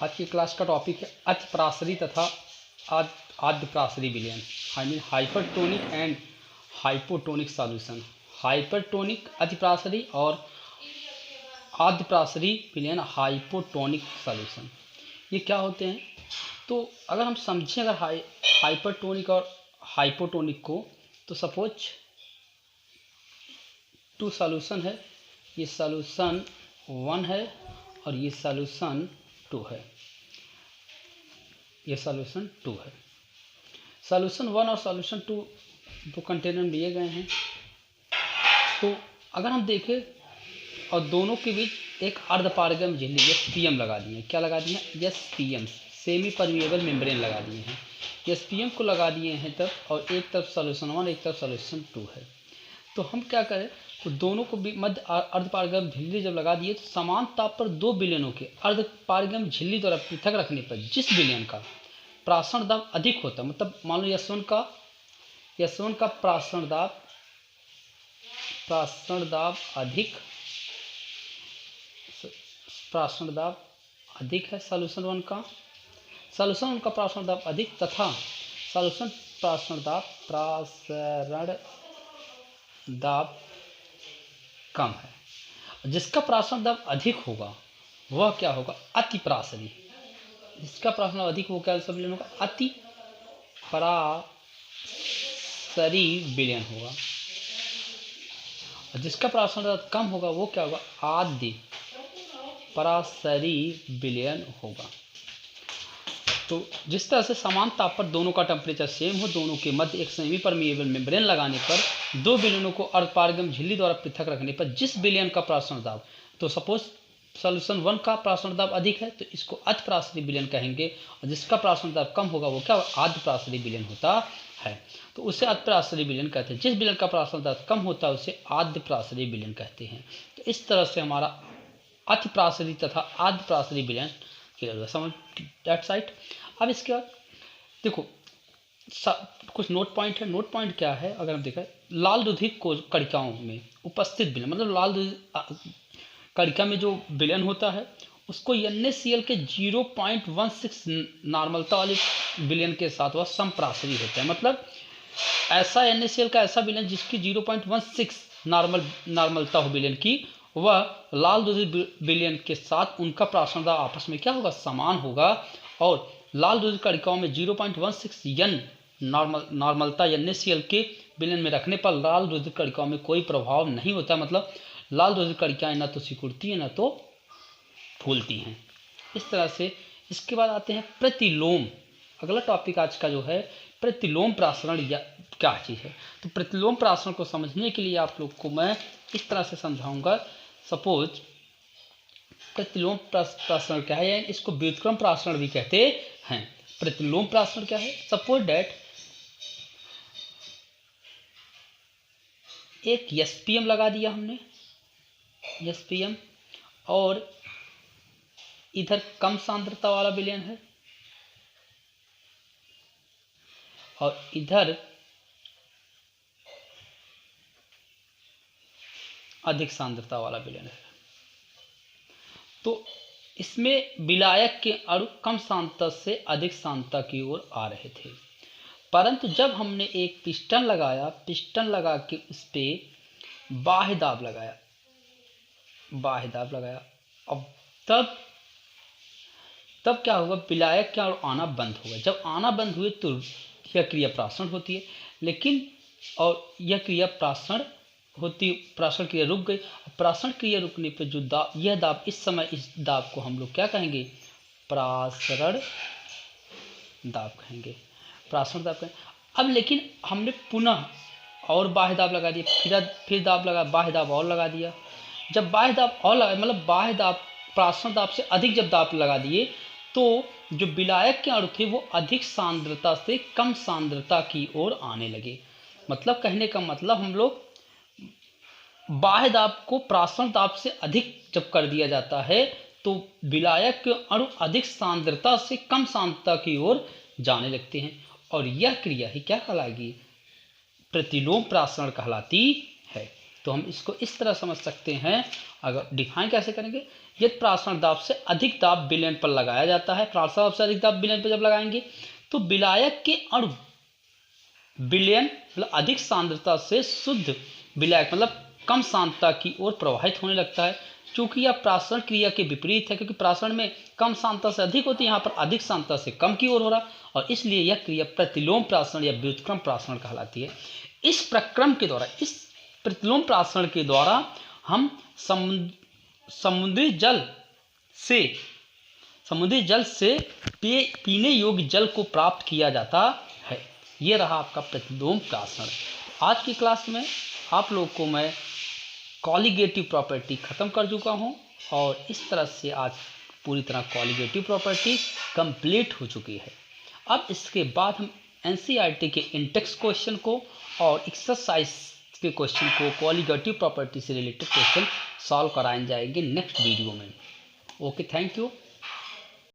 आज की क्लास का टॉपिक है अतिप्रासरी तथा आद्यप्रासरी विलयन, I mean hypertonic and hypotonic solution. Hypertonic अतिप्रासरी और आद्यप्रासरी विलयन हाइपोटोनिक सॉल्यूशन, ये क्या होते हैं? तो अगर हम समझें अगर हाइपरटोनिक और हाइपोटोनिक को, तो सपोज टू सॉल्यूशन है, ये सॉल्यूशन 1 है और ये सॉल्यूशन 2 है, ये सॉल्यूशन 2 है। सॉल्यूशन 1 और सॉल्यूशन 2 दो कंटेनर दिए गए हैं। तो अगर हम देखें और दोनों के बीच एक अर्धपारगम झिल्ली SPM लगा दिए। क्या लगा दिए हैं? SPM, सेमी परमिएबल मेम्ब्रेन लगा दिए हैं। SPM को लगा दिए हैं तब, और एक तरफ सॉल्यूशन 1 एक तरफ सॉल्यूशन 2 है। तो हम क्या करें, तो दोनों को मध्य अर्धपारगम झिल्ली जब लगा दिए, तो समान ताप पर दो विलयनों के अर्धपारगम झिल्ली द्वारा पृथक रखने पर जिस विलयन का प्रासरण दाब अधिक होता है, मतलब मान लो S1 का प्रासरण दाब अधिक है सॉल्यूशन 1 का प्रासरण दाब अधिक तथा सॉल्यूशन प्रासरण दाब कम है। जिसका प्रासरण दाब अधिक होगा वह क्या होगा? अतिप्रासरी। जिसका प्रासरण दाब अधिक होगा सब विलयन होगा अतिप्रासरी विलयन होगा, और जिसका प्रासरण दाब कम होगा वो क्या होगा? आद्यप्रासरी विलयन होगा। तो जिस तरह से समान ताप पर दोनों का टेम्परेचर सेम हो, दोनों के मध्य एक सेमी परमिएबल मेम्ब्रेन लगाने पर दो विलयनों को अर्धपारगम झिल्ली द्वारा पृथक रखने पर जिस विलयन का प्रासरण दाब, तो सपोज सॉल्यूशन 1 का प्रासरण दाब अधिक है तो इसको अतिप्रासरी विलयन कहेंगे, और जिसका प्रासरण दाब कम होगा वो क्या? आद्यप्रासरी विलयन होता है। तो उसे अतिप्रासरी विलयन कहते हैं। जिस विलयन का प्रासरण दाब कम होता है उसे आद्यप्रासरी विलयन कहते हैं। तो इस तरह से हमारा अतिप्रासरी तथा आद्यप्रासरी विलयन समझ दैट साइड। अब इसके बाद देखो कुछ नोट पॉइंट है। नोट पॉइंट क्या है? अगर हम देखें, लाल रुधिर कणिकाओं में उपस्थित विलयन, मतलब लाल कणिका में जो विलयन होता है उसको NaCl के 0.16 नॉर्मलता वाले विलयन के साथ वह समप्रासरी होता है। मतलब ऐसा NaCl का ऐसा विलयन जिसकी 0.16 नॉर्मलता हो विलयन की, वह लाल रुधिर विलयन के साथ उनका प्रासरण दाब आपस में क्या होगा? समान होगा। और लाल रुधिर कणिकाओं में 0.16 N नॉर्मलता NaCl के विलयन में रखने पर लाल रुधिर कणिकाओं में कोई प्रभाव नहीं होता। मतलब लाल रुधिर कणिकाएं ना तो सिकुड़ती हैं ना तो फूलती हैं। इस तरह से इसके बाद आते हैं प्रतिलोम। अगला टॉपिक आज का जो है प्रतिलोम प्रासरण या क्या चीज़ है। तो प्रतिलोम प्रासरण को समझने के लिए आप लोग को मैं इस तरह से समझाऊंगा। सपोज प्रतिलोम प्रासरण क्या है, इसको व्युत्क्रम प्रासरण भी कहते हैं। प्रतिलोम प्रासरण क्या है? सपोज दैट एक SPM लगा दिया हमने, SPM, और इधर कम सांद्रता वाला विलयन है और इधर अधिक सांद्रता वाला विलयन है। तो इसमें विलायक के अणु कम सांद्रता से अधिक सांद्रता की ओर आ रहे थे, परंतु जब हमने एक पिस्टन लगा के उस पर बाह्य दाब लगाया, अब तब क्या होगा? विलायक के अणु आना बंद होगा। जब आना बंद हुए तो यह क्रिया प्रासरण होती है, लेकिन और यह क्रिया प्रासरण क्रिया रुक गई। प्रासरण क्रिया रुकने पर जो दाब, यह दाब इस दाब को हम लोग क्या कहेंगे? प्रासरण दाब कहेंगे। अब लेकिन हमने पुनः और बाह्य दाब लगा दिया, फिर दाब लगा, बाह्य दाब और लगा दिया। जब बाह्य दाब और लगा, मतलब बाह्य दाब प्रासरण दाब से अधिक जब दाब लगा दिए, तो जो विलायक के अणु थे वो अधिक सांद्रता से कम सांद्रता की ओर आने लगे। मतलब कहने का मतलब, हम लोग बाह्य दाब को प्रासरण दाब से अधिक जब कर दिया जाता है तो विलायक के अणु अधिक सांद्रता से कम सांद्रता की ओर जाने लगते हैं, और यह क्रिया ही क्या कहलाएगी? प्रतिलोम प्रासरण कहलाती है। तो हम इसको इस तरह समझ सकते हैं। अगर डिफाइन कैसे करेंगे, यदि प्रासरण दाब से अधिक दाब विलयन पर लगाया जाता है, प्रासरण दाब से अधिक दाब विलयन पर जब लगाएंगे तो विलायक के अणु विलयन मतलब अधिक सांद्रता से शुद्ध विलायक मतलब कम सांद्रता की ओर प्रवाहित होने लगता है। चूंकि यह प्रासरण क्रिया के विपरीत है, क्योंकि प्रासरण में कम सांद्रता से अधिक होती है, यहाँ पर अधिक सांद्रता से कम की ओर हो रहा, और इसलिए यह क्रिया प्रतिलोम प्रासरण या व्युत्क्रम प्रासरण कहलाती है। इस प्रक्रम के द्वारा, इस प्रतिलोम प्रासरण के द्वारा हम समुद्री जल से पीने योग्य जल को प्राप्त किया जाता है। ये रहा आपका प्रतिलोम प्रासरण। आज की क्लास में आप लोग को मैं कॉलिगेटिव प्रॉपर्टी ख़त्म कर चुका हूँ, और इस तरह से आज पूरी तरह कॉलिगेटिव प्रॉपर्टी कंप्लीट हो चुकी है। अब इसके बाद हम एनसीईआरटी के इंडेक्स क्वेश्चन को और एक्सरसाइज के क्वेश्चन को, कॉलिगेटिव प्रॉपर्टी से रिलेटेड क्वेश्चन सॉल्व कराए जाएंगे नेक्स्ट वीडियो में। Okay, thank you.